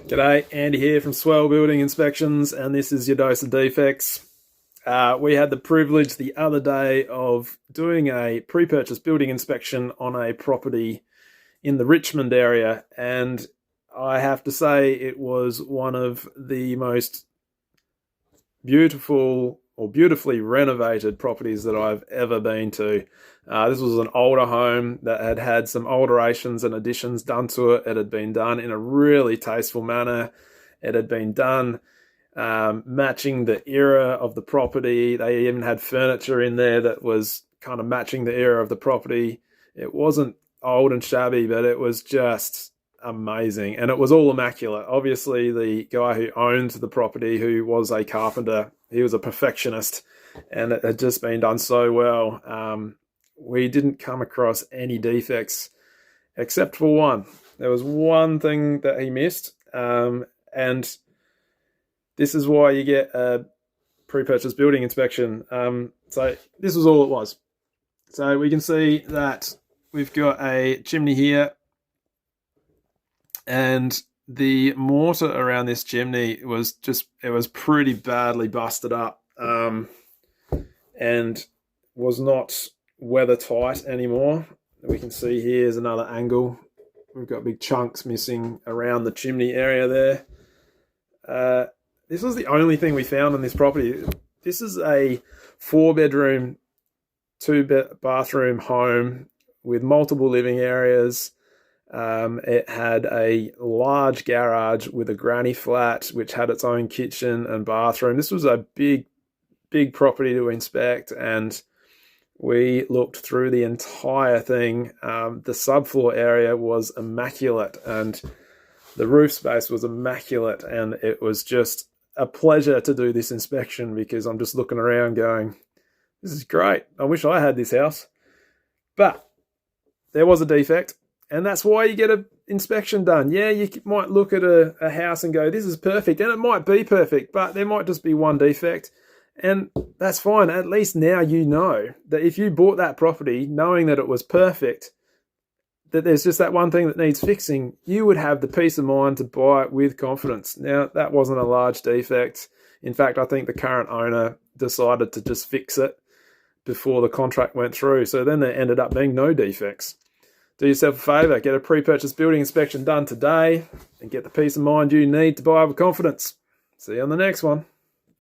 G'day, Andy here from Swell Building Inspections, and this is your dose of defects. We had the privilege the other day of doing a pre-purchase building inspection on a property in the Richmond area, and I have to say it was one of the most beautiful or beautifully renovated properties that I've ever been to. This was an older home that had had some alterations and additions done to it. It had been done in a really tasteful manner. It had been done matching the era of the property. They even had furniture in there that was kind of matching the era of the property. It wasn't old and shabby, but it was just amazing, and it was all immaculate. Obviously, the guy who owned the property, who was a carpenter, he was a perfectionist, and it had just been done so well. We didn't come across any defects except for one. There was one thing that he missed, and this is why you get a pre-purchase building inspection. So this was all it was. So we can see that we've got a chimney here, and the mortar around this chimney was pretty badly busted up, and was not weather tight anymore. We can see here's another angle. We've got big chunks missing around the chimney area there. This was the only thing we found on this property. This is a 4-bedroom, 2-bathroom home with multiple living areas. It had a large garage with a granny flat, which had its own kitchen and bathroom. This was a big property to inspect, and we looked through the entire thing. The subfloor area was immaculate, and the roof space was immaculate, and it was just a pleasure to do this inspection, because I'm just looking around going, this is great. I wish I had this house. But there was a defect, and that's why you get an inspection done. Yeah, you might look at a house and go, this is perfect, and it might be perfect, but there might just be one defect, and that's fine. At least now you know that if you bought that property knowing that it was perfect, that there's just that one thing that needs fixing, you would have the peace of mind to buy it with confidence. Now, that wasn't a large defect. In fact, I think the current owner decided to just fix it before the contract went through, so then there ended up being no defects. Do yourself a favour, get a pre-purchase building inspection done today and get the peace of mind you need to buy with confidence. See you on the next one.